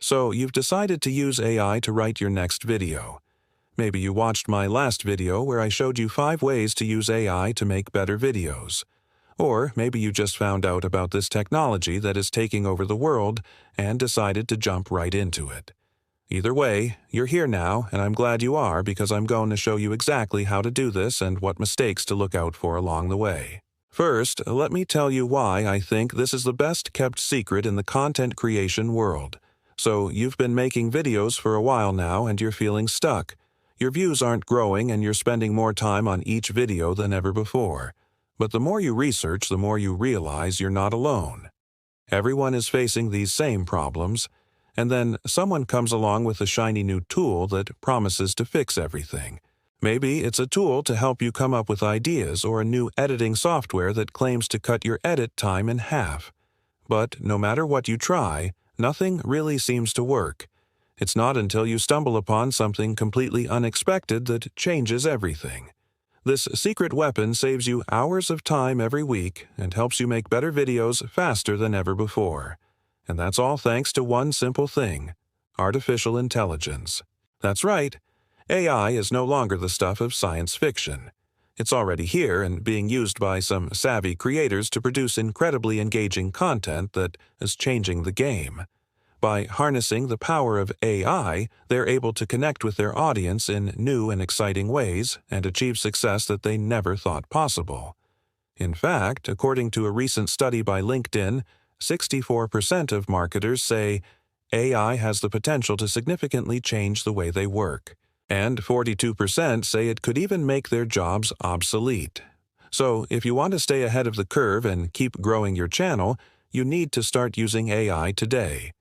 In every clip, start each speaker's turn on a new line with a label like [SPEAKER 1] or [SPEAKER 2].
[SPEAKER 1] So you've decided to use AI to write your next video. Maybe you watched my last video where I showed you 5 ways to use AI to make better videos. Or maybe you just found out about this technology that is taking over the world and decided to jump right into it. Either way, you're here now, and I'm glad you are because I'm going to show you exactly how to do this and what mistakes to look out for along the way. First, let me tell you why I think this is the best kept secret in the content creation world. So you've been making videos for a while now and you're feeling stuck. Your views aren't growing and you're spending more time on each video than ever before. But the more you research, the more you realize you're not alone. Everyone is facing these same problems, and then someone comes along with a shiny new tool that promises to fix everything. Maybe it's a tool to help you come up with ideas or a new editing software that claims to cut your edit time in half. But no matter what you try, nothing really seems to work. It's not until you stumble upon something completely unexpected that changes everything. This secret weapon saves you hours of time every week and helps you make better videos faster than ever before. And that's all thanks to one simple thing: artificial intelligence. That's right. AI is no longer the stuff of science fiction. It's already here and being used by some savvy creators to produce incredibly engaging content that is changing the game. By harnessing the power of AI, they're able to connect with their audience in new and exciting ways and achieve success that they never thought possible. In fact, according to a recent study by LinkedIn, 64% of marketers say AI has the potential to significantly change the way they work. And 42% say it could even make their jobs obsolete. So, if you want to stay ahead of the curve and keep growing your channel, you need to start using AI today.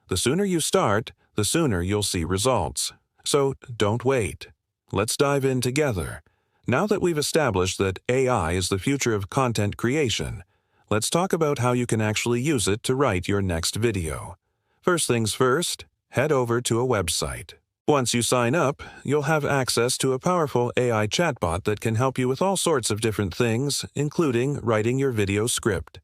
[SPEAKER 1] The sooner you start, the sooner you'll see results. So, don't wait. Let's dive in together. Now that we've established that AI is the future of content creation, let's talk about how you can actually use it to write your next video. First things first, head over to a website. Once you sign up, you'll have access to a powerful AI chatbot that can help you with all sorts of different things, including writing your video script.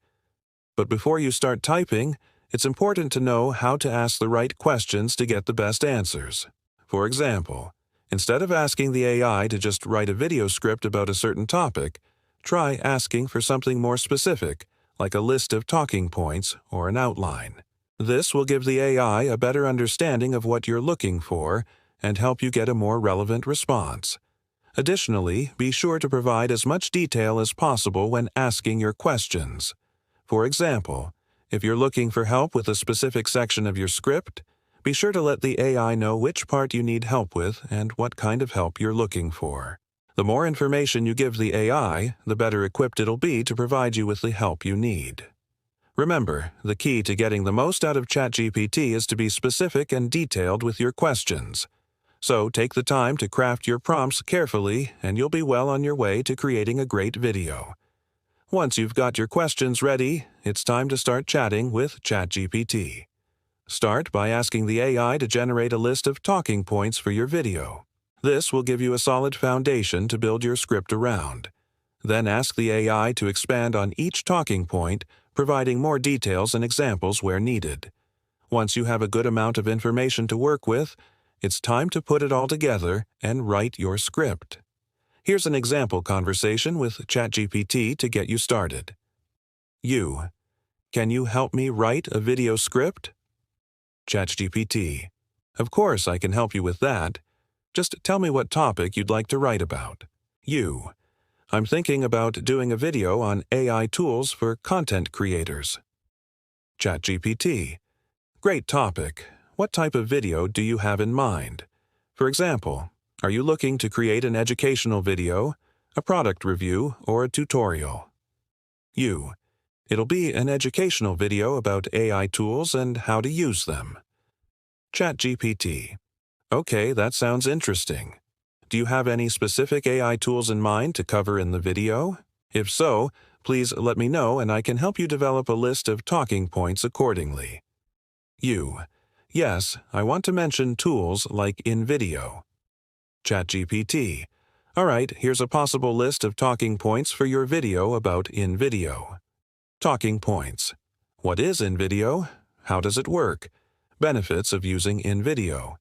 [SPEAKER 1] But before you start typing, it's important to know how to ask the right questions to get the best answers. For example, instead of asking the AI to just write a video script about a certain topic, try asking for something more specific, like a list of talking points or an outline. This will give the AI a better understanding of what you're looking for and help you get a more relevant response. Additionally, be sure to provide as much detail as possible when asking your questions. For example, if you're looking for help with a specific section of your script, be sure to let the AI know which part you need help with and what kind of help you're looking for. The more information you give the AI, the better equipped it'll be to provide you with the help you need. Remember, the key to getting the most out of ChatGPT is to be specific and detailed with your questions. So take the time to craft your prompts carefully and you'll be well on your way to creating a great video. Once you've got your questions ready, it's time to start chatting with ChatGPT. Start by asking the AI to generate a list of talking points for your video. This will give you a solid foundation to build your script around. Then ask the AI to expand on each talking point, providing more details and examples where needed. Once you have a good amount of information to work with, it's time to put it all together and write your script. Here's an example conversation with ChatGPT to get you started. Can you help me write a video script? ChatGPT: of course I can help you with that. Just tell me what topic you'd like to write about. I'm thinking about doing a video on AI tools for content creators. ChatGPT: great topic. What type of video do you have in mind? For example, are you looking to create an educational video, a product review, or a tutorial? It'll be an educational video about AI tools and how to use them. ChatGPT: okay, that sounds interesting. Do you have any specific AI tools in mind to cover in the video? If so, please let me know and I can help you develop a list of talking points accordingly. Yes, I want to mention tools like InVideo. ChatGPT: all right, here's a possible list of talking points for your video about InVideo. Talking points: what is InVideo? How does it work? Benefits of using InVideo.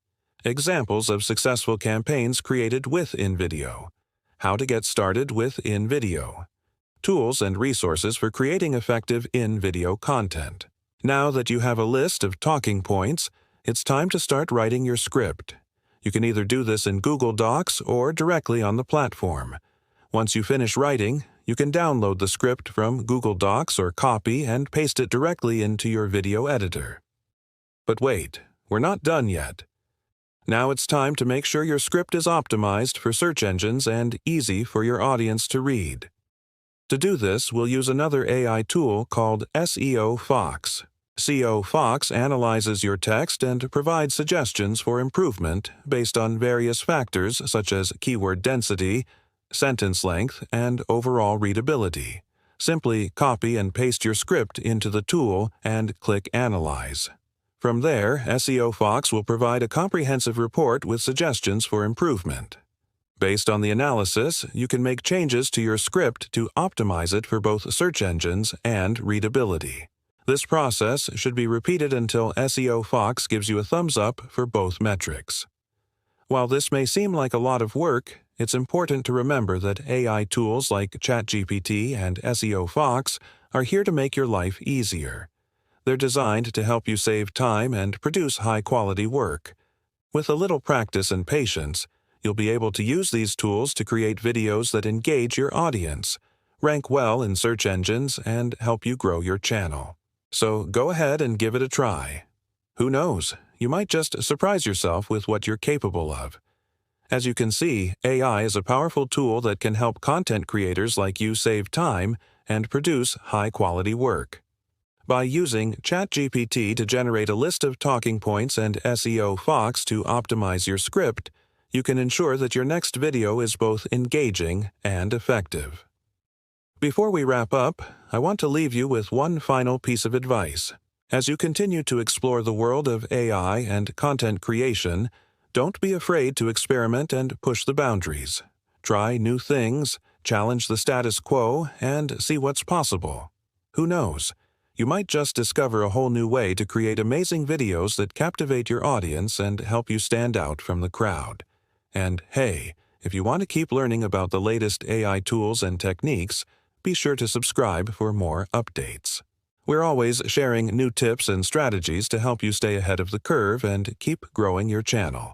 [SPEAKER 1] Examples of successful campaigns created with InVideo. How to get started with InVideo. Tools and resources for creating effective in-video content. Now that you have a list of talking points, it's time to start writing your script. You can either do this in Google Docs or directly on the platform. Once you finish writing, you can download the script from Google Docs or copy and paste it directly into your video editor. But wait, we're not done yet. Now it's time to make sure your script is optimized for search engines and easy for your audience to read. To do this, we'll use another AI tool called SEO Fox. SEO Fox analyzes your text and provides suggestions for improvement based on various factors such as keyword density, sentence length, and overall readability. Simply copy and paste your script into the tool and click Analyze. From there, SEO Fox will provide a comprehensive report with suggestions for improvement. Based on the analysis, you can make changes to your script to optimize it for both search engines and readability. This process should be repeated until SEO Fox gives you a thumbs up for both metrics. While this may seem like a lot of work, it's important to remember that AI tools like ChatGPT and SEO Fox are here to make your life easier. They're designed to help you save time and produce high-quality work. With a little practice and patience, you'll be able to use these tools to create videos that engage your audience, rank well in search engines, and help you grow your channel. So go ahead and give it a try. Who knows, you might just surprise yourself with what you're capable of. As you can see, AI is a powerful tool that can help content creators like you save time and produce high-quality work. By using ChatGPT to generate a list of talking points and SEO Fox to optimize your script, you can ensure that your next video is both engaging and effective. Before we wrap up, I want to leave you with one final piece of advice. As you continue to explore the world of AI and content creation, don't be afraid to experiment and push the boundaries. Try new things, challenge the status quo, and see what's possible. Who knows? You might just discover a whole new way to create amazing videos that captivate your audience and help you stand out from the crowd. And hey, if you want to keep learning about the latest AI tools and techniques, be sure to subscribe for more updates. We're always sharing new tips and strategies to help you stay ahead of the curve and keep growing your channel.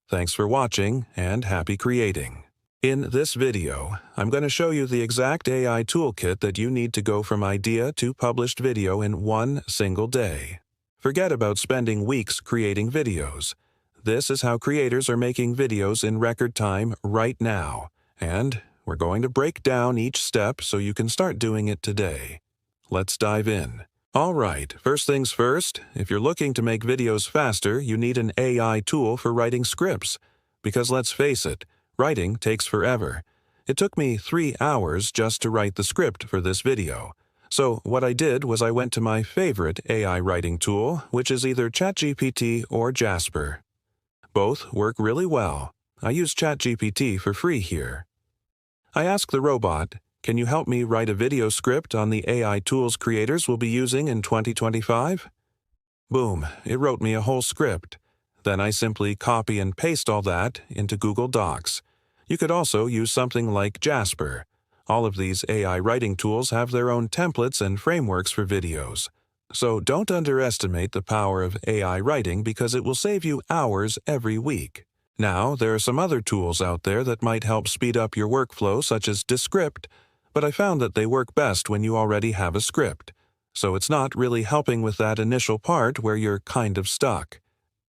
[SPEAKER 1] Thanks for watching and happy creating. In this video, I'm going to show you the exact AI toolkit that you need to go from idea to published video in one single day. Forget about spending weeks creating videos. This is how creators are making videos in record time right now, and we're going to break down each step so you can start doing it today. Let's dive in. All right, first things first, if you're looking to make videos faster, you need an AI tool for writing scripts. Because let's face it, writing takes forever. It took me 3 hours just to write the script for this video. So what I did was I went to my favorite AI writing tool, which is either ChatGPT or Jasper. Both work really well. I use ChatGPT for free here. I asked the robot, "Can you help me write a video script on the AI tools creators will be using in 2025? Boom, it wrote me a whole script. Then I simply copy and paste all that into Google Docs. You could also use something like Jasper. All of these AI writing tools have their own templates and frameworks for videos. So don't underestimate the power of AI writing because it will save you hours every week. Now, there are some other tools out there that might help speed up your workflow, such as Descript, but I found that they work best when you already have a script. So it's not really helping with that initial part where you're kind of stuck.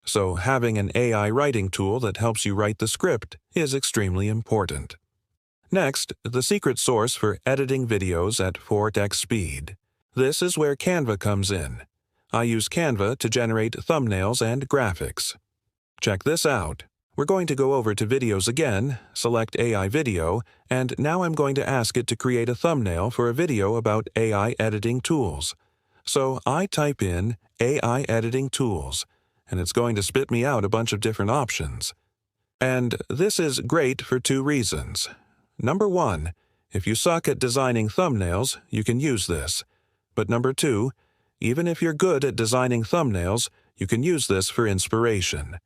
[SPEAKER 1] So having an AI writing tool that helps you write the script is extremely important. Next, the secret source for editing videos at 4x speed. This is where Canva comes in. I use Canva to generate thumbnails and graphics. Check this out. We're going to go over to Videos again, select AI Video, and now I'm going to ask it to create a thumbnail for a video about AI editing tools. So I type in AI editing tools, and it's going to spit me out a bunch of different options. And this is great for 2 reasons. Number 1, if you suck at designing thumbnails, you can use this. But number 2, even if you're good at designing thumbnails, You can use this for inspiration.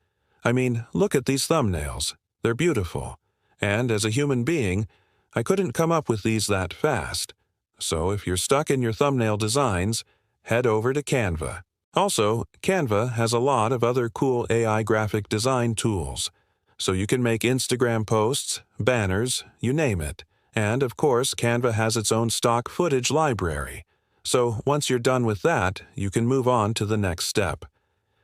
[SPEAKER 1] I mean, look at these thumbnails. They're beautiful. And as a human being, I couldn't come up with these that fast. So if you're stuck in your thumbnail designs, head over to Canva. Also, Canva has a lot of other cool AI graphic design tools. So you can make Instagram posts, banners, you name it. And of course, Canva has its own stock footage library. So once you're done with that, you can move on to the next step.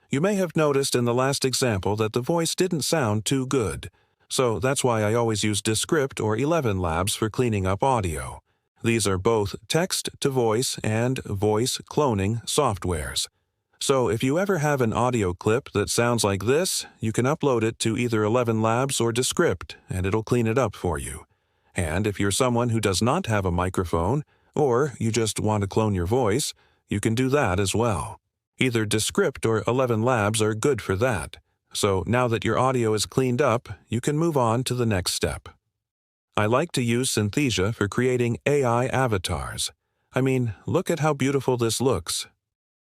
[SPEAKER 1] You may have noticed in the last example that the voice didn't sound too good. So that's why I always use Descript or ElevenLabs for cleaning up audio. These are both text-to-voice and voice cloning softwares. So if you ever have an audio clip that sounds like this, you can upload it to either ElevenLabs or Descript, and it'll clean it up for you. And if you're someone who does not have a microphone, or you just want to clone your voice, you can do that as well. Either Descript or ElevenLabs are good for that. So now that your audio is cleaned up, you can move on to the next step. I like to use Synthesia for creating AI avatars. I mean, look at how beautiful this looks.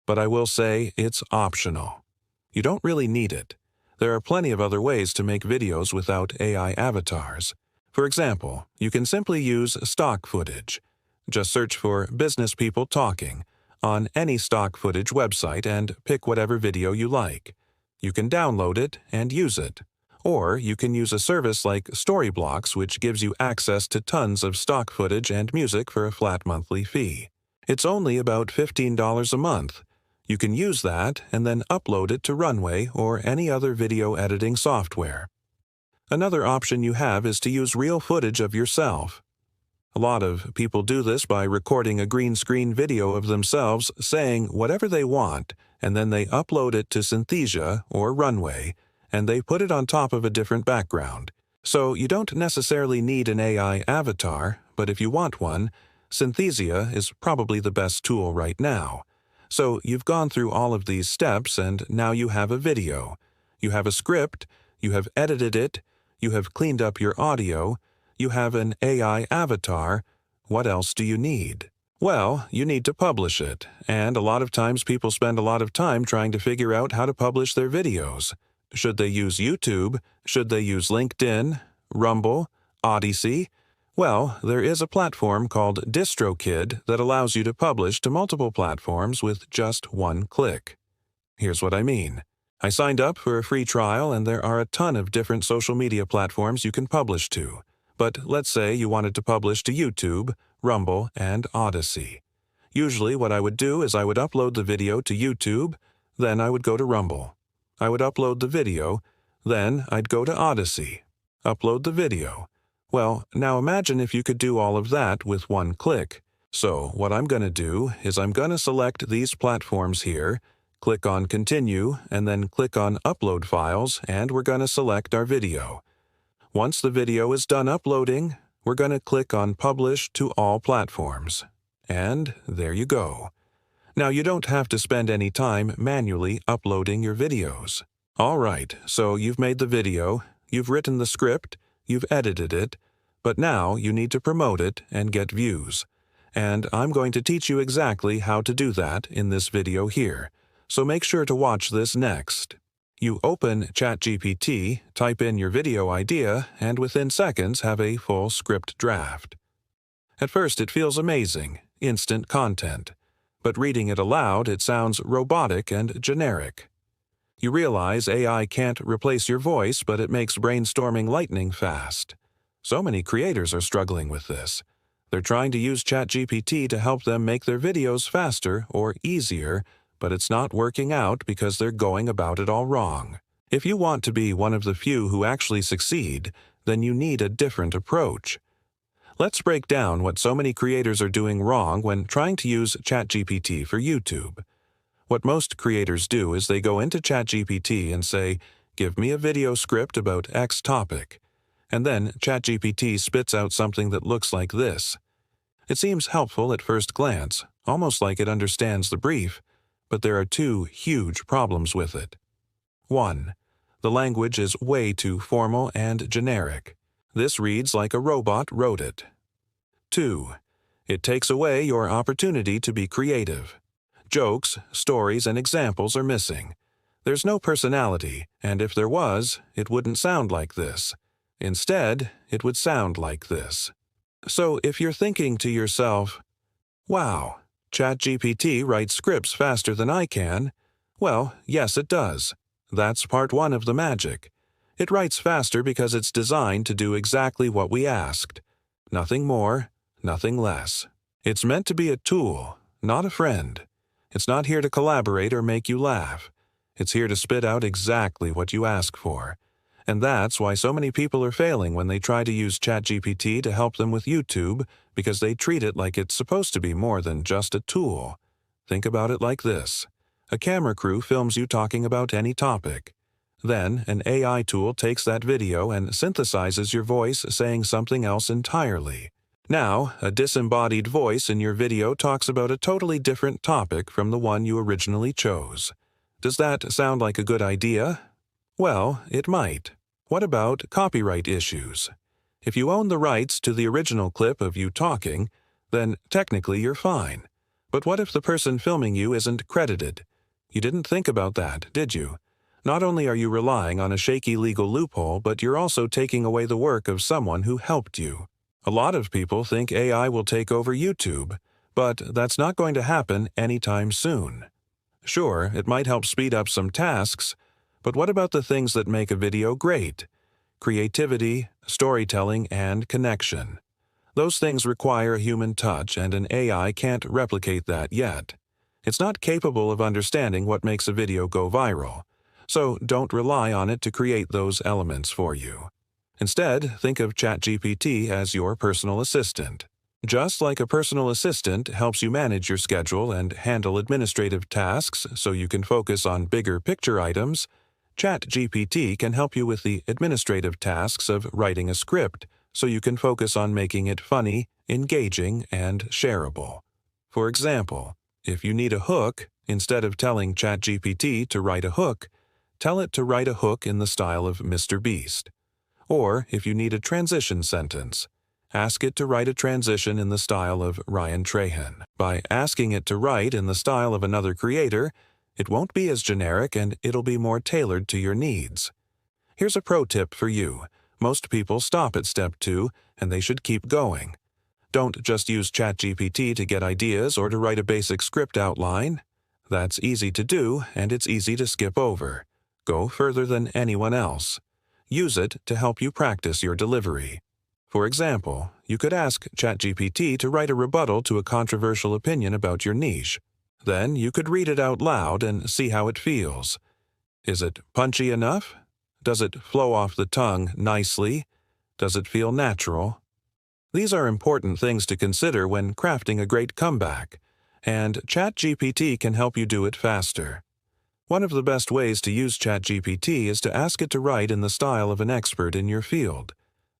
[SPEAKER 1] But I will say it's optional. You don't really need it. There are plenty of other ways to make videos without AI avatars. For example, you can simply use stock footage. Just search for business people talking on any stock footage website and pick whatever video you like. You can download it and use it. Or you can use a service like Storyblocks, which gives you access to tons of stock footage and music for a flat monthly fee. It's only about $15 a month. You can use that and then upload it to Runway or any other video editing software. Another option you have is to use real footage of yourself. A lot of people do this by recording a green screen video of themselves saying whatever they want, and then they upload it to Synthesia or Runway, and they put it on top of a different background. So you don't necessarily need an AI avatar, but if you want one, Synthesia is probably the best tool right now. So you've gone through all of these steps, and now you have a video. You have a script, you have edited it, you have cleaned up your audio, you have an AI avatar. What else do you need? Well, you need to publish it, and a lot of times people spend a lot of time trying to figure out how to publish their videos. Should they use YouTube? Should they use LinkedIn, Rumble, Odyssey? Well, there is a platform called DistroKid that allows you to publish to multiple platforms with just one click. Here's what I mean. I signed up for a free trial, and there are a ton of different social media platforms you can publish to. But let's say you wanted to publish to YouTube, Rumble, and Odyssey. Usually what I would do is I would upload the video to YouTube, then I would go to Rumble. I would upload the video, then I'd go to Odyssey. Upload the video. Well, now imagine if you could do all of that with one click. So what I'm going to do is I'm going to select these platforms here, click on Continue, and then click on Upload Files, and we're going to select our video. Once the video is done uploading, we're going to click on Publish to all platforms. And there you go. Now you don't have to spend any time manually uploading your videos. All right, so you've made the video, you've written the script, you've edited it, but now you need to promote it and get views. And I'm going to teach you exactly how to do that in this video here. So make sure to watch this next. You open ChatGPT, type in your video idea, and within seconds have a full script draft. At first it feels amazing, instant content. But reading it aloud, it sounds robotic and generic. You realize AI can't replace your voice, but it makes brainstorming lightning fast. So many creators are struggling with this. They're trying to use ChatGPT to help them make their videos faster or easier, but it's not working out because they're going about it all wrong. If you want to be one of the few who actually succeed, then you need a different approach. Let's break down what so many creators are doing wrong when trying to use ChatGPT for YouTube. What most creators do is they go into ChatGPT and say, "Give me a video script about X topic." And then ChatGPT spits out something that looks like this. It seems helpful at first glance, almost like it understands the brief, but there are two huge problems with it. 1. The language is way too formal and generic. This reads like a robot wrote it. 2. It takes away your opportunity to be creative. Jokes, stories, and examples are missing. There's no personality, and if there was, it wouldn't sound like this. Instead, it would sound like this. So if you're thinking to yourself, "Wow, ChatGPT writes scripts faster than I can," well, yes, it does. That's part one of the magic. It writes faster because it's designed to do exactly what we asked. Nothing more, nothing less. It's meant to be a tool, not a friend. It's not here to collaborate or make you laugh. It's here to spit out exactly what you ask for. And that's why so many people are failing when they try to use ChatGPT to help them with YouTube, because they treat it like it's supposed to be more than just a tool. Think about it like this. A camera crew films you talking about any topic. Then, an AI tool takes that video and synthesizes your voice saying something else entirely. Now, a disembodied voice in your video talks about a totally different topic from the one you originally chose. Does that sound like a good idea? Well, it might. What about copyright issues? If you own the rights to the original clip of you talking, then technically you're fine. But what if the person filming you isn't credited? You didn't think about that, did you? Not only are you relying on a shaky legal loophole, but you're also taking away the work of someone who helped you. A lot of people think AI will take over YouTube, but that's not going to happen anytime soon. Sure, it might help speed up some tasks, but what about the things that make a video great? Creativity, storytelling, and connection. Those things require a human touch, and an AI can't replicate that yet. It's not capable of understanding what makes a video go viral, so don't rely on it to create those elements for you. Instead, think of ChatGPT as your personal assistant. Just like a personal assistant helps you manage your schedule and handle administrative tasks so you can focus on bigger picture items, ChatGPT can help you with the administrative tasks of writing a script so you can focus on making it funny, engaging, and shareable. For example, if you need a hook, instead of telling ChatGPT to write a hook, tell it to write a hook in the style of Mr. Beast. Or if you need a transition sentence, ask it to write a transition in the style of Ryan Trahan. By asking it to write in the style of another creator, it won't be as generic and it'll be more tailored to your needs. Here's a pro tip for you. Most people stop at step 2, and they should keep going. Don't just use ChatGPT to get ideas or to write a basic script outline. That's easy to do, and it's easy to skip over. Go further than anyone else. Use it to help you practice your delivery. For example, you could ask ChatGPT to write a rebuttal to a controversial opinion about your niche. Then you could read it out loud and see how it feels. Is it punchy enough? Does it flow off the tongue nicely? Does it feel natural? These are important things to consider when crafting a great comeback, and ChatGPT can help you do it faster. One of the best ways to use ChatGPT is to ask it to write in the style of an expert in your field.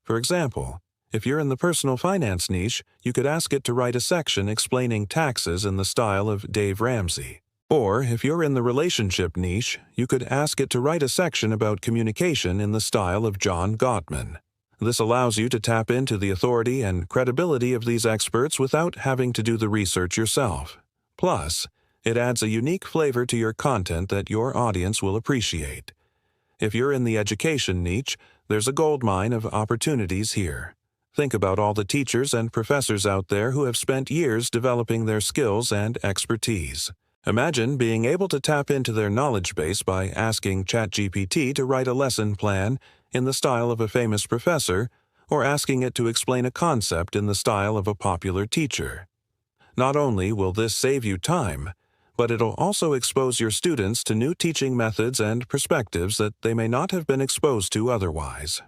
[SPEAKER 1] For example, if you're in the personal finance niche, you could ask it to write a section explaining taxes in the style of Dave Ramsey. Or if you're in the relationship niche, you could ask it to write a section about communication in the style of John Gottman. This allows you to tap into the authority and credibility of these experts without having to do the research yourself. Plus, it adds a unique flavor to your content that your audience will appreciate. If you're in the education niche, there's a goldmine of opportunities here. Think about all the teachers and professors out there who have spent years developing their skills and expertise. Imagine being able to tap into their knowledge base by asking ChatGPT to write a lesson plan in the style of a famous professor, or asking it to explain a concept in the style of a popular teacher. Not only will this save you time, but it'll also expose your students to new teaching methods and perspectives that they may not have been exposed to otherwise.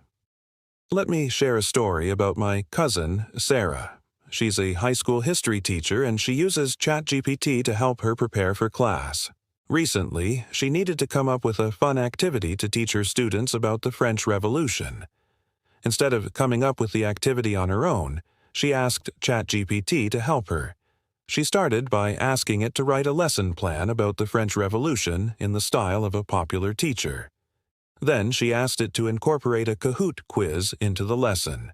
[SPEAKER 1] Let me share a story about my cousin, Sarah. She's a high school history teacher, and she uses ChatGPT to help her prepare for class. Recently, she needed to come up with a fun activity to teach her students about the French Revolution. Instead of coming up with the activity on her own, she asked ChatGPT to help her. She started by asking it to write a lesson plan about the French Revolution in the style of a popular teacher. Then she asked it to incorporate a Kahoot quiz into the lesson.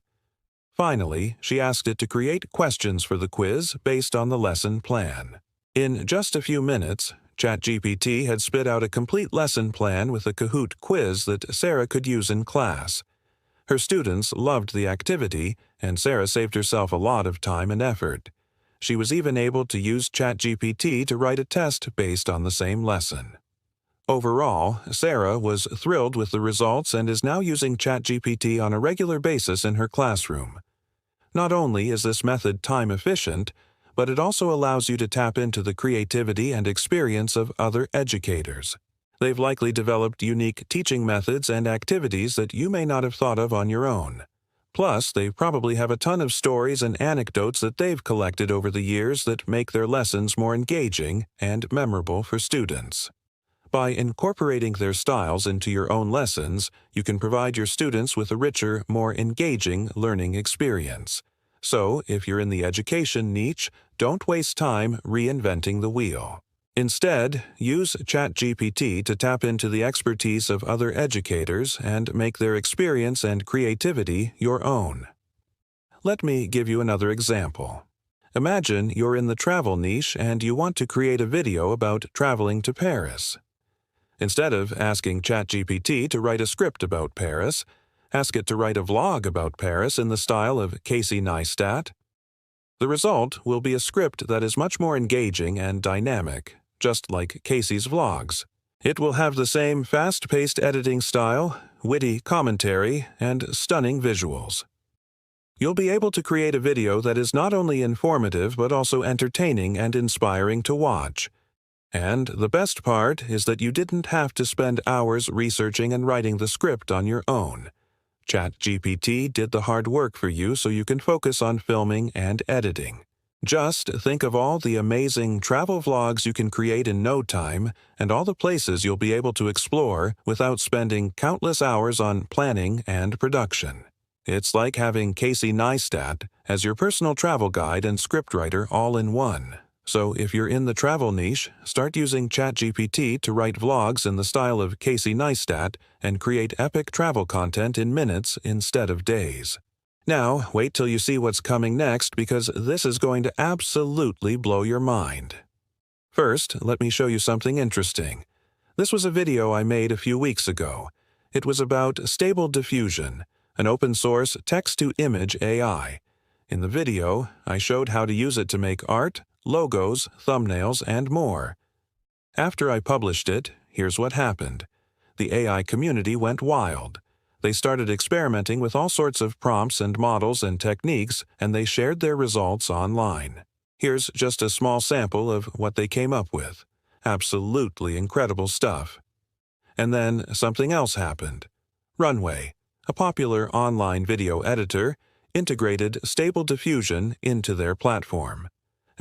[SPEAKER 1] Finally, she asked it to create questions for the quiz based on the lesson plan. In just a few minutes, ChatGPT had spit out a complete lesson plan with a Kahoot quiz that Sarah could use in class. Her students loved the activity, and Sarah saved herself a lot of time and effort. She was even able to use ChatGPT to write a test based on the same lesson. Overall, Sarah was thrilled with the results and is now using ChatGPT on a regular basis in her classroom. Not only is this method time-efficient, but it also allows you to tap into the creativity and experience of other educators. They've likely developed unique teaching methods and activities that you may not have thought of on your own. Plus, they probably have a ton of stories and anecdotes that they've collected over the years that make their lessons more engaging and memorable for students. By incorporating their styles into your own lessons, you can provide your students with a richer, more engaging learning experience. So, if you're in the education niche, don't waste time reinventing the wheel. Instead, use ChatGPT to tap into the expertise of other educators and make their experience and creativity your own. Let me give you another example. Imagine you're in the travel niche and you want to create a video about traveling to Paris. Instead of asking ChatGPT to write a script about Paris, ask it to write a vlog about Paris in the style of Casey Neistat. The result will be a script that is much more engaging and dynamic, just like Casey's vlogs. It will have the same fast-paced editing style, witty commentary, and stunning visuals. You'll be able to create a video that is not only informative but also entertaining and inspiring to watch. And the best part is that you didn't have to spend hours researching and writing the script on your own. ChatGPT did the hard work for you so you can focus on filming and editing. Just think of all the amazing travel vlogs you can create in no time and all the places you'll be able to explore without spending countless hours on planning and production. It's like having Casey Neistat as your personal travel guide and scriptwriter all in one. So if you're in the travel niche, start using ChatGPT to write vlogs in the style of Casey Neistat and create epic travel content in minutes instead of days. Now, wait till you see what's coming next because this is going to absolutely blow your mind. First, let me show you something interesting. This was a video I made a few weeks ago. It was about Stable Diffusion, an open-source text-to-image AI. In the video, I showed how to use it to make art, logos, thumbnails, and more. After I published it, here's what happened. The AI community went wild. They started experimenting with all sorts of prompts and models and techniques, and they shared their results online. Here's just a small sample of what they came up with. Absolutely incredible stuff. And then something else happened. Runway, a popular online video editor, integrated Stable Diffusion into their platform.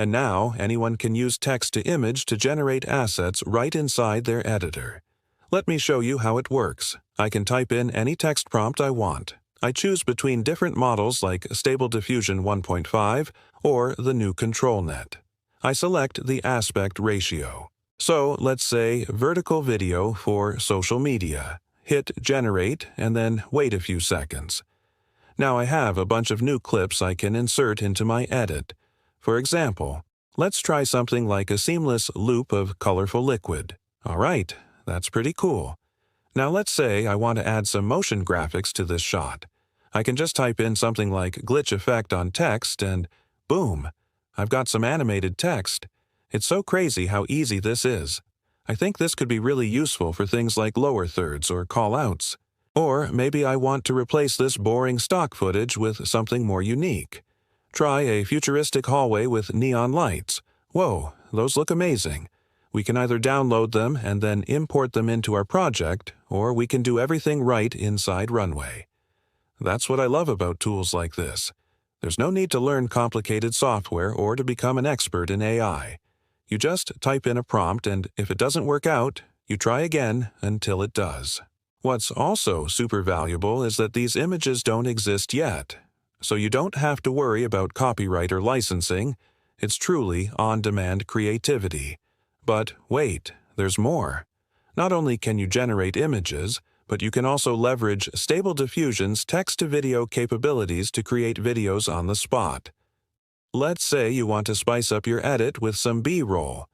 [SPEAKER 1] And now anyone can use text-to-image to generate assets right inside their editor. Let me show you how it works. I can type in any text prompt I want. I choose between different models like Stable Diffusion 1.5 or the new ControlNet. I select the aspect ratio. So let's say vertical video for social media. Hit Generate and then wait a few seconds. Now I have a bunch of new clips I can insert into my edit. For example, let's try something like a seamless loop of colorful liquid. All right, that's pretty cool. Now let's say I want to add some motion graphics to this shot. I can just type in something like glitch effect on text and boom, I've got some animated text. It's so crazy how easy this is. I think this could be really useful for things like lower thirds or call-outs. Or maybe I want to replace this boring stock footage with something more unique. Try a futuristic hallway with neon lights. Whoa, those look amazing. We can either download them and then import them into our project, or we can do everything right inside Runway. That's what I love about tools like this. There's no need to learn complicated software or to become an expert in AI. You just type in a prompt, and if it doesn't work out, you try again until it does. What's also super valuable is that these images don't exist yet. So you don't have to worry about copyright or licensing. It's truly on-demand creativity. But wait, there's more. Not only can you generate images, but you can also leverage Stable Diffusion's text-to-video capabilities to create videos on the spot. Let's say you want to spice up your edit with some B-roll.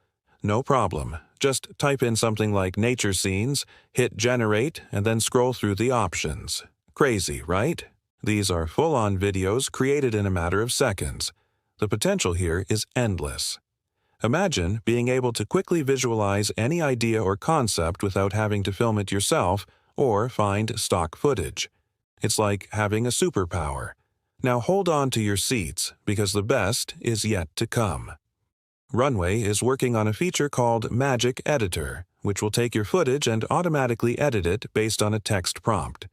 [SPEAKER 1] No problem. Just type in something like nature scenes, hit generate, and then scroll through the options. Crazy, right? These are full-on videos created in a matter of seconds. The potential here is endless. Imagine being able to quickly visualize any idea or concept without having to film it yourself or find stock footage. It's like having a superpower. Now hold on to your seats, because the best is yet to come. Runway is working on a feature called Magic Editor, which will take your footage and automatically edit it based on a text prompt.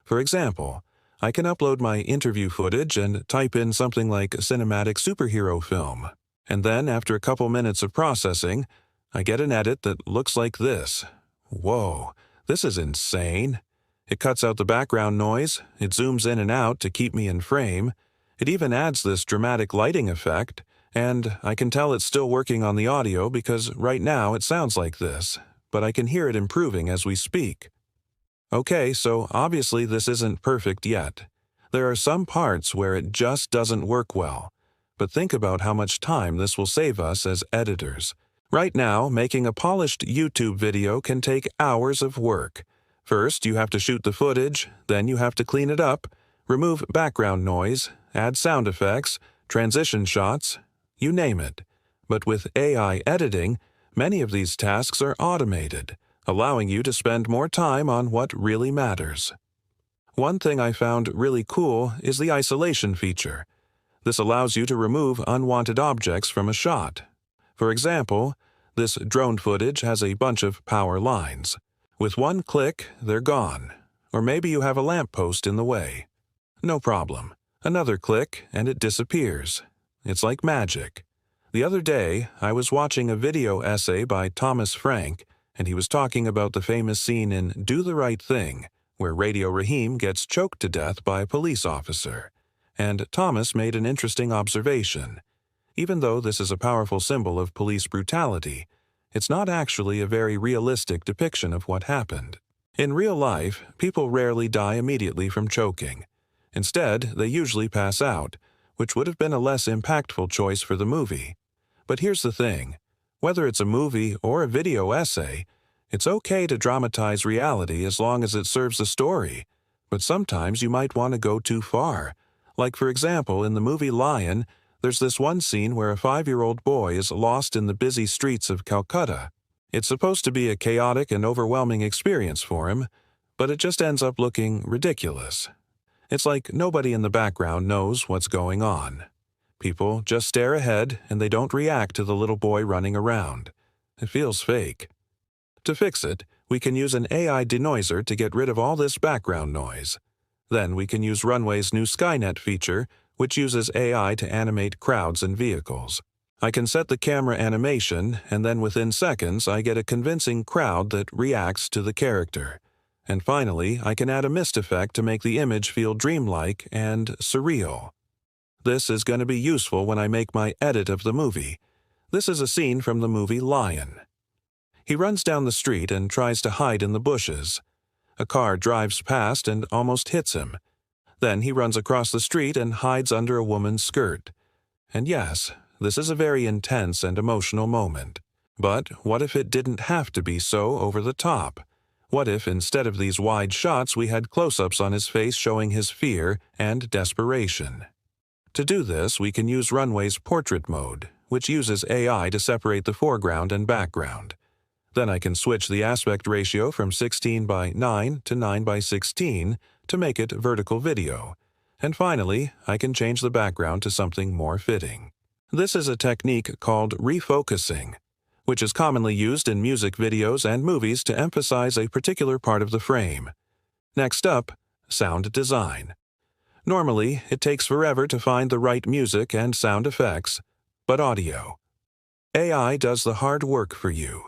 [SPEAKER 1] For example, I can upload my interview footage and type in something like cinematic superhero film. And then, after a couple minutes of processing, I get an edit that looks like this. Whoa, this is insane. It cuts out the background noise, it zooms in and out to keep me in frame, it even adds this dramatic lighting effect, and I can tell it's still working on the audio because right now it sounds like this, but I can hear it improving as we speak. Okay, so obviously this isn't perfect yet. There are some parts where it just doesn't work well. But think about how much time this will save us as editors. Right now, making a polished YouTube video can take hours of work. First, you have to shoot the footage, then you have to clean it up, remove background noise, add sound effects, transition shots, you name it. But with AI editing, many of these tasks are automated, allowing you to spend more time on what really matters. One thing I found really cool is the isolation feature. This allows you to remove unwanted objects from a shot. For example, this drone footage has a bunch of power lines. With one click, they're gone. Or maybe you have a lamppost in the way. No problem. Another click and it disappears. It's like magic. The other day, I was watching a video essay by Thomas Frank, and he was talking about the famous scene in Do the Right Thing, where Radio Raheem gets choked to death by a police officer. And Thomas made an interesting observation. Even though this is a powerful symbol of police brutality, it's not actually a very realistic depiction of what happened. In real life, people rarely die immediately from choking. Instead, they usually pass out, which would have been a less impactful choice for the movie. But here's the thing. Whether it's a movie or a video essay, it's okay to dramatize reality as long as it serves the story. But sometimes you might want to go too far. Like, for example, in the movie Lion, there's this one scene where a 5-year-old boy is lost in the busy streets of Calcutta. It's supposed to be a chaotic and overwhelming experience for him, but it just ends up looking ridiculous. It's like nobody in the background knows what's going on. People just stare ahead and they don't react to the little boy running around. It feels fake. To fix it, we can use an AI denoiser to get rid of all this background noise. Then we can use Runway's new Skynet feature, which uses AI to animate crowds and vehicles. I can set the camera animation, and then within seconds I get a convincing crowd that reacts to the character. And finally, I can add a mist effect to make the image feel dreamlike and surreal. This is going to be useful when I make my edit of the movie. This is a scene from the movie Lion. He runs down the street and tries to hide in the bushes. A car drives past and almost hits him. Then he runs across the street and hides under a woman's skirt. And yes, this is a very intense and emotional moment. But what if it didn't have to be so over the top? What if instead of these wide shots we had close-ups on his face showing his fear and desperation? To do this, we can use Runway's portrait mode, which uses AI to separate the foreground and background. Then I can switch the aspect ratio from 16:9 to 9:16 to make it vertical video. And finally, I can change the background to something more fitting. This is a technique called refocusing, which is commonly used in music videos and movies to emphasize a particular part of the frame. Next up, sound design. Normally, it takes forever to find the right music and sound effects, but audio. AI does the hard work for you.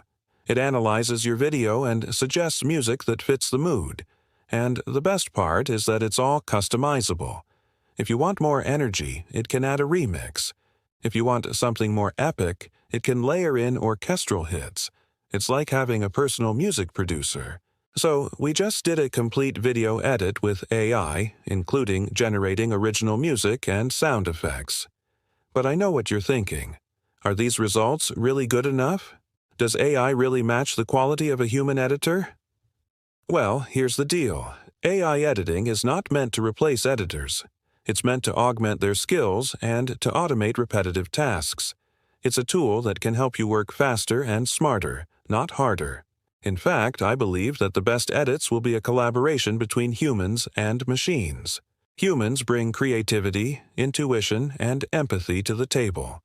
[SPEAKER 1] It analyzes your video and suggests music that fits the mood. And the best part is that it's all customizable. If you want more energy, it can add a remix. If you want something more epic, it can layer in orchestral hits. It's like having a personal music producer. So, we just did a complete video edit with AI, including generating original music and sound effects. But I know what you're thinking. Are these results really good enough? Does AI really match the quality of a human editor? Well, here's the deal. AI editing is not meant to replace editors. It's meant to augment their skills and to automate repetitive tasks. It's a tool that can help you work faster and smarter, not harder. In fact, I believe that the best edits will be a collaboration between humans and machines. Humans bring creativity, intuition, and empathy to the table.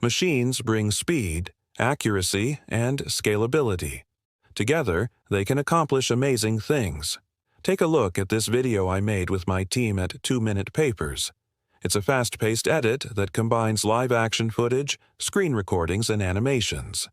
[SPEAKER 1] Machines bring speed, accuracy, and scalability. Together, they can accomplish amazing things. Take a look at this video I made with my team at 2-Minute Papers. It's a fast-paced edit that combines live-action footage, screen recordings, and animations.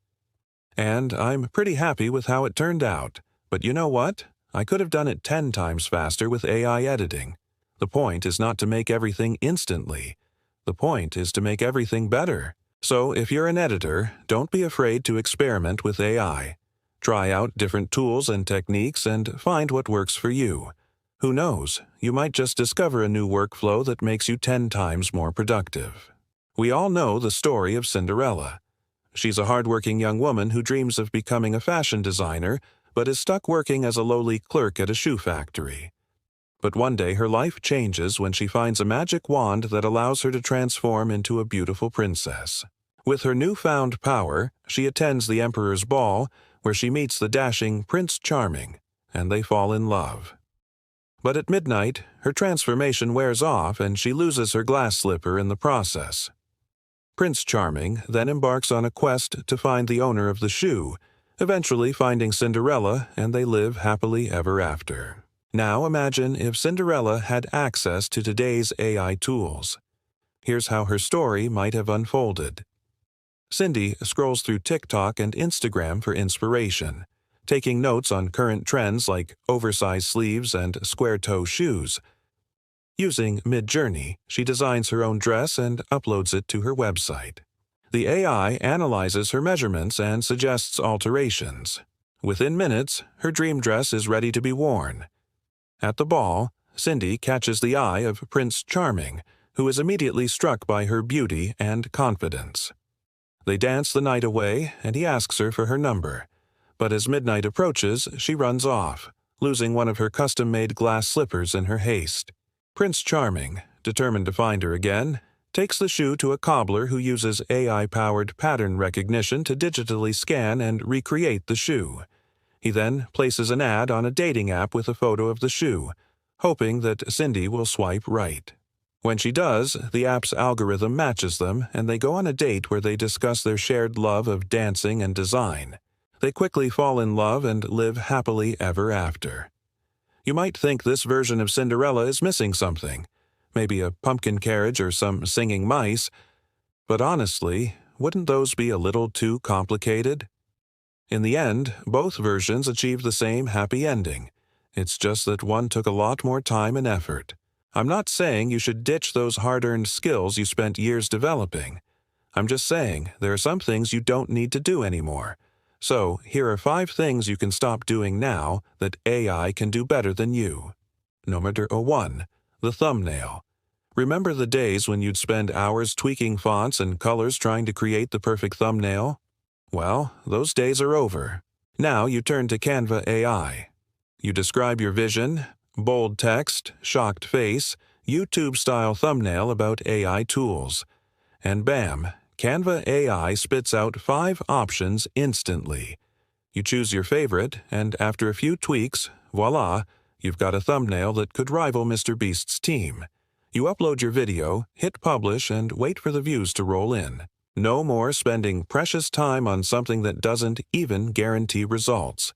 [SPEAKER 1] And I'm pretty happy with how it turned out. But you know what? I could have done it 10 times faster with AI editing. The point is not to make everything instantly. The point is to make everything better. So if you're an editor, don't be afraid to experiment with AI. Try out different tools and techniques and find what works for you. Who knows, you might just discover a new workflow that makes you 10 times more productive. We all know the story of Cinderella. She's a hardworking young woman who dreams of becoming a fashion designer, but is stuck working as a lowly clerk at a shoe factory. But one day her life changes when she finds a magic wand that allows her to transform into a beautiful princess. With her newfound power, she attends the emperor's ball, where she meets the dashing Prince Charming, and they fall in love. But at midnight, her transformation wears off and she loses her glass slipper in the process. Prince Charming then embarks on a quest to find the owner of the shoe, eventually finding Cinderella, and they live happily ever after. Now imagine if Cinderella had access to today's AI tools. Here's how her story might have unfolded. Cindy scrolls through TikTok and Instagram for inspiration, taking notes on current trends like oversized sleeves and square-toe shoes. Using Mid-Journey, she designs her own dress and uploads it to her website. The AI analyzes her measurements and suggests alterations. Within minutes, her dream dress is ready to be worn. At the ball, Cindy catches the eye of Prince Charming, who is immediately struck by her beauty and confidence. They dance the night away, and he asks her for her number. But as midnight approaches, she runs off, losing one of her custom-made glass slippers in her haste. Prince Charming, determined to find her again, takes the shoe to a cobbler who uses AI-powered pattern recognition to digitally scan and recreate the shoe. He then places an ad on a dating app with a photo of the shoe, hoping that Cindy will swipe right. When she does, the app's algorithm matches them, and they go on a date where they discuss their shared love of dancing and design. They quickly fall in love and live happily ever after. You might think this version of Cinderella is missing something, maybe a pumpkin carriage or some singing mice, but honestly, wouldn't those be a little too complicated? In the end, both versions achieve the same happy ending. It's just that one took a lot more time and effort. I'm not saying you should ditch those hard-earned skills you spent years developing. I'm just saying there are some things you don't need to do anymore. So, here are 5 things you can stop doing now that AI can do better than you. Number 1. The thumbnail. Remember the days when you'd spend hours tweaking fonts and colors trying to create the perfect thumbnail? Well, those days are over. Now you turn to Canva AI. You describe your vision, bold text, shocked face, YouTube-style thumbnail about AI tools. And bam, Canva AI spits out 5 options instantly. You choose your favorite, and after a few tweaks, voila, you've got a thumbnail that could rival Mr. Beast's team. You upload your video, hit publish, and wait for the views to roll in. No more spending precious time on something that doesn't even guarantee results.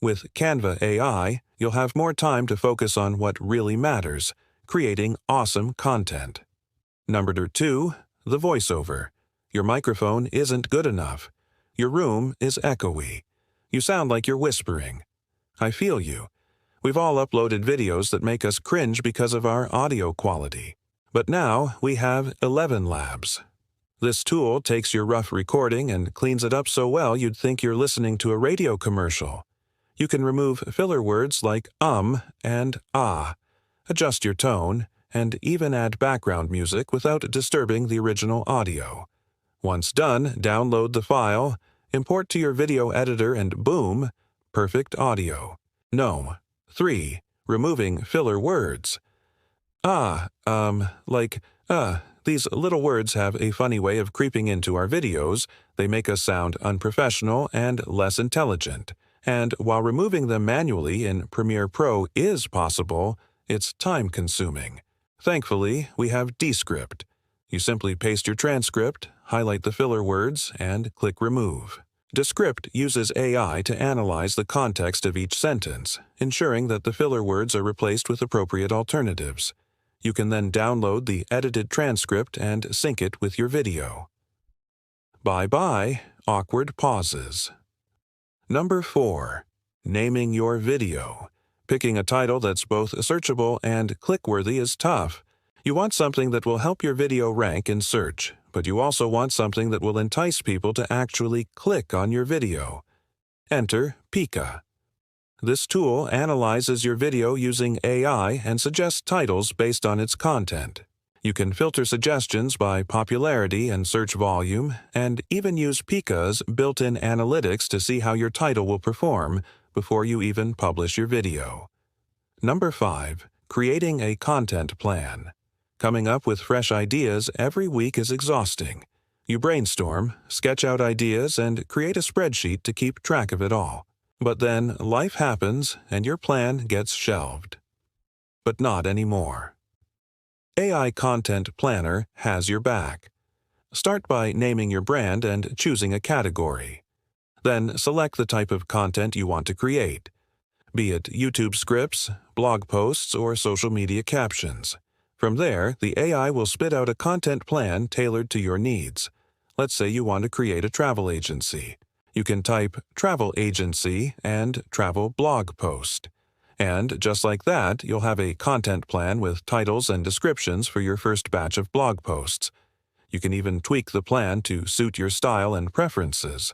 [SPEAKER 1] With Canva AI, you'll have more time to focus on what really matters, creating awesome content. Number 2, the voiceover. Your microphone isn't good enough. Your room is echoey. You sound like you're whispering. I feel you. We've all uploaded videos that make us cringe because of our audio quality. But now we have ElevenLabs. This tool takes your rough recording and cleans it up so well you'd think you're listening to a radio commercial. You can remove filler words like and ah, adjust your tone, and even add background music without disturbing the original audio. Once done, download the file. Import to your video editor and boom, perfect audio. No. 3. Removing filler words. These little words have a funny way of creeping into our videos. They make us sound unprofessional and less intelligent. And while removing them manually in Premiere Pro is possible, it's time-consuming. Thankfully, we have Descript. You simply paste your transcript, highlight the filler words, and click Remove. Descript uses AI to analyze the context of each sentence, ensuring that the filler words are replaced with appropriate alternatives. You can then download the edited transcript and sync it with your video. Bye-bye, awkward pauses. Number 4. Naming your video. Picking a title that's both searchable and click-worthy is tough. You want something that will help your video rank in search, but you also want something that will entice people to actually click on your video. Enter Pika. This tool analyzes your video using AI and suggests titles based on its content. You can filter suggestions by popularity and search volume, and even use Pika's built-in analytics to see how your title will perform before you even publish your video. Number 5. Creating a content plan. Coming up with fresh ideas every week is exhausting. You brainstorm, sketch out ideas, and create a spreadsheet to keep track of it all. But then life happens and your plan gets shelved. But not anymore. AI Content Planner has your back. Start by naming your brand and choosing a category. Then select the type of content you want to create, be it YouTube scripts, blog posts, or social media captions. From there, the AI will spit out a content plan tailored to your needs. Let's say you want to create a travel agency. You can type travel agency and travel blog post. And just like that, you'll have a content plan with titles and descriptions for your first batch of blog posts. You can even tweak the plan to suit your style and preferences.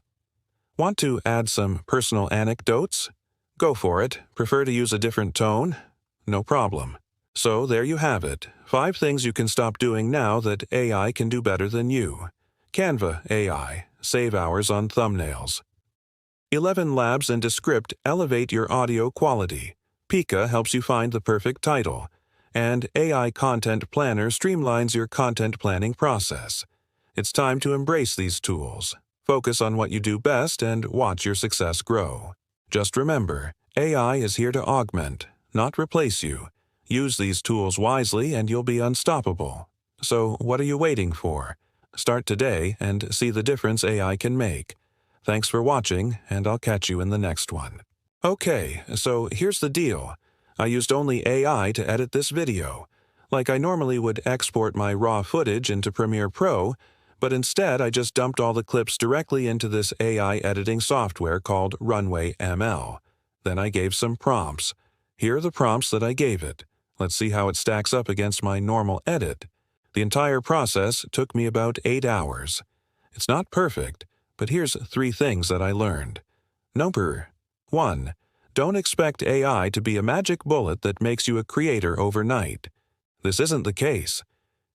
[SPEAKER 1] Want to add some personal anecdotes? Go for it. Prefer to use a different tone? No problem. So there you have it. 5 things you can stop doing now that AI can do better than you. Canva AI. Save hours on thumbnails. ElevenLabs and Descript elevate your audio quality. Pika helps you find the perfect title. And AI Content Planner streamlines your content planning process. It's time to embrace these tools. Focus on what you do best and watch your success grow. Just remember, AI is here to augment, not replace you. Use these tools wisely and you'll be unstoppable. So what are you waiting for? Start today and see the difference AI can make. Thanks for watching, and I'll catch you in the next one. Okay, so here's the deal. I used only AI to edit this video. Like I normally would export my raw footage into Premiere Pro, but instead I just dumped all the clips directly into this AI editing software called Runway ML. Then I gave some prompts. Here are the prompts that I gave it. Let's see how it stacks up against my normal edit. The entire process took me about 8 hours. It's not perfect, but here's 3 things that I learned. Number 1. Don't expect AI to be a magic bullet that makes you a creator overnight. This isn't the case.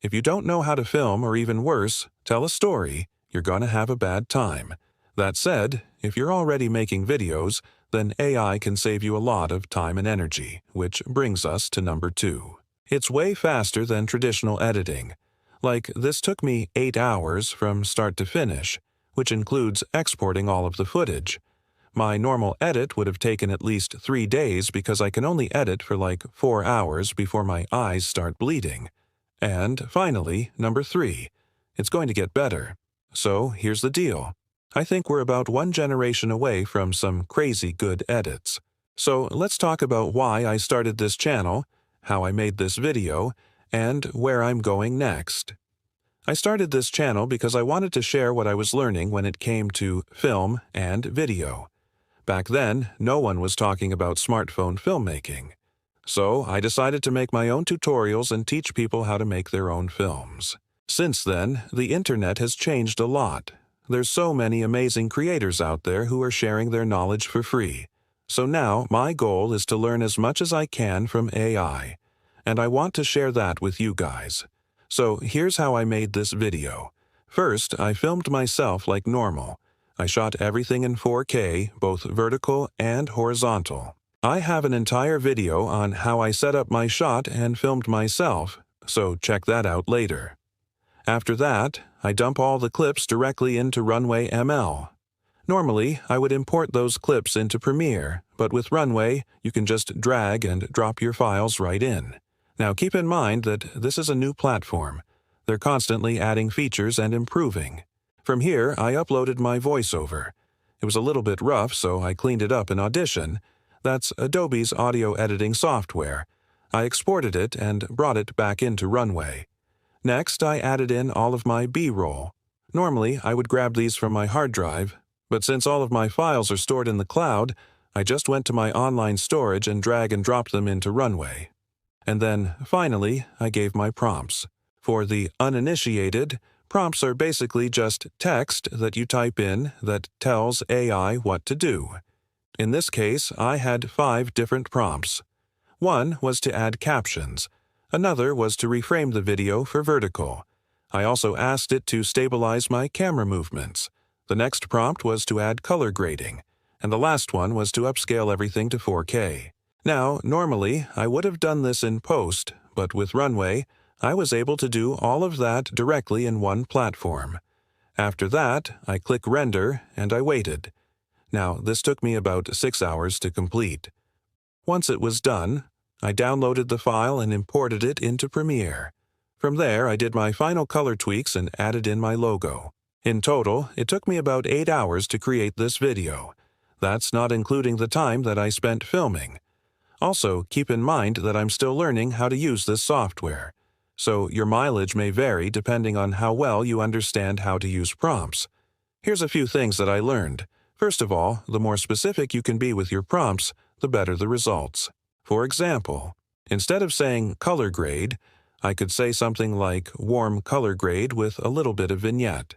[SPEAKER 1] If you don't know how to film, or even worse, tell a story, you're gonna have a bad time. That said, if you're already making videos, then AI can save you a lot of time and energy, which brings us to number 2. It's way faster than traditional editing. Like, this took me 8 hours from start to finish, which includes exporting all of the footage. My normal edit would have taken at least 3 days because I can only edit for like 4 hours before my eyes start bleeding. And finally, number 3. It's going to get better. So here's the deal. I think we're about 1 generation away from some crazy good edits. So let's talk about why I started this channel, how I made this video, and where I'm going next. I started this channel because I wanted to share what I was learning when it came to film and video. Back then, no one was talking about smartphone filmmaking. So I decided to make my own tutorials and teach people how to make their own films. Since then, the internet has changed a lot. There's so many amazing creators out there who are sharing their knowledge for free. So now my goal is to learn as much as I can from AI, and I want to share that with you guys. So here's how I made this video. First, I filmed myself like normal. I shot everything in 4K, both vertical and horizontal. I have an entire video on how I set up my shot and filmed myself, so check that out later. After that, I dump all the clips directly into Runway ML. Normally, I would import those clips into Premiere, but with Runway, you can just drag and drop your files right in. Now keep in mind that this is a new platform. They're constantly adding features and improving. From here, I uploaded my voiceover. It was a little bit rough, so I cleaned it up in Audition. That's Adobe's audio editing software. I exported it and brought it back into Runway. Next, I added in all of my B-roll. Normally, I would grab these from my hard drive, but since all of my files are stored in the cloud, I just went to my online storage and drag and dropped them into Runway. And then, finally, I gave my prompts. For the uninitiated, prompts are basically just text that you type in that tells AI what to do. In this case, I had 5 different prompts. One was to add captions. Another was to reframe the video for vertical. I also asked it to stabilize my camera movements. The next prompt was to add color grading. And the last one was to upscale everything to 4K. Now, normally, I would have done this in post, but with Runway, I was able to do all of that directly in one platform. After that, I click Render, and I waited. Now, this took me about 6 hours to complete. Once it was done, I downloaded the file and imported it into Premiere. From there, I did my final color tweaks and added in my logo. In total, it took me about 8 hours to create this video. That's not including the time that I spent filming. Also, keep in mind that I'm still learning how to use this software, so your mileage may vary depending on how well you understand how to use prompts. Here's a few things that I learned. First of all, the more specific you can be with your prompts, the better the results. For example, instead of saying color grade, I could say something like warm color grade with a little bit of vignette.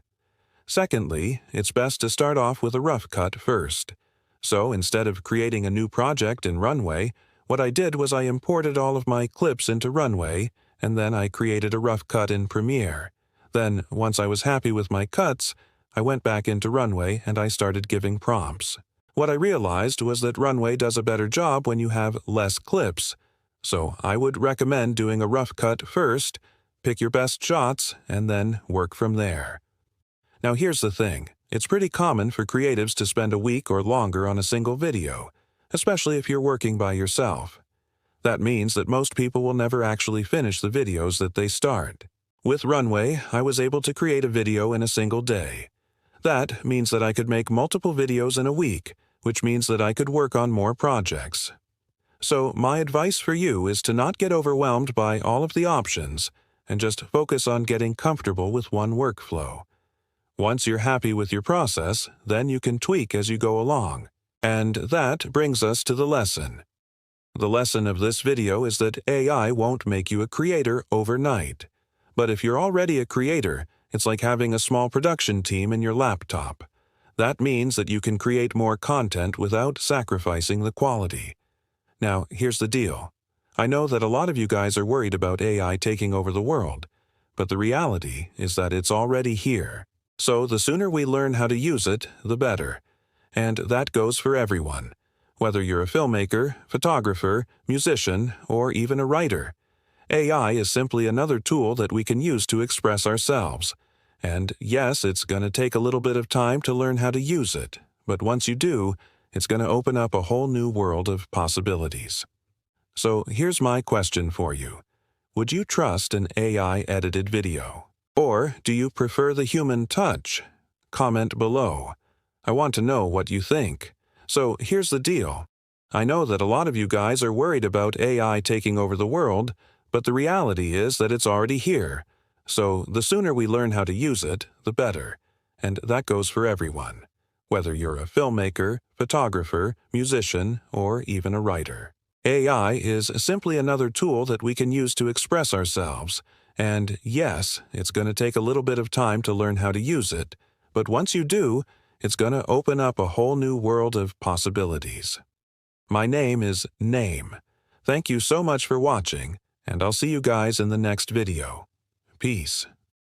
[SPEAKER 1] Secondly, it's best to start off with a rough cut first. So instead of creating a new project in Runway, what I did was I imported all of my clips into Runway, and then I created a rough cut in Premiere. Then, once I was happy with my cuts, I went back into Runway and I started giving prompts. What I realized was that Runway does a better job when you have less clips. So I would recommend doing a rough cut first, pick your best shots, and then work from there. Now here's the thing. It's pretty common for creatives to spend a week or longer on a single video, especially if you're working by yourself. That means that most people will never actually finish the videos that they start. With Runway, I was able to create a video in a single day. That means that I could make multiple videos in a week, which means that I could work on more projects. So my advice for you is to not get overwhelmed by all of the options and just focus on getting comfortable with one workflow. Once you're happy with your process, then you can tweak as you go along. And that brings us to the lesson. The lesson of this video is that AI won't make you a creator overnight. But if you're already a creator, it's like having a small production team in your laptop. That means that you can create more content without sacrificing the quality. Now, here's the deal. I know that a lot of you guys are worried about AI taking over the world, but the reality is that it's already here. So the sooner we learn how to use it, the better. And that goes for everyone. Whether you're a filmmaker, photographer, musician, or even a writer. AI is simply another tool that we can use to express ourselves. And yes, it's going to take a little bit of time to learn how to use it, but once you do, it's going to open up a whole new world of possibilities. So here's my question for you. Would you trust an AI-edited video? Or do you prefer the human touch? Comment below. I want to know what you think. So here's the deal. I know that a lot of you guys are worried about AI taking over the world, but the reality is that it's already here. So the sooner we learn how to use it, the better. And that goes for everyone, whether you're a filmmaker, photographer, musician, or even a writer. AI is simply another tool that we can use to express ourselves. And yes, it's going to take a little bit of time to learn how to use it, but once you do, it's going to open up a whole new world of possibilities. My name is Name. Thank you so much for watching, and I'll see you guys in the next video. Peace.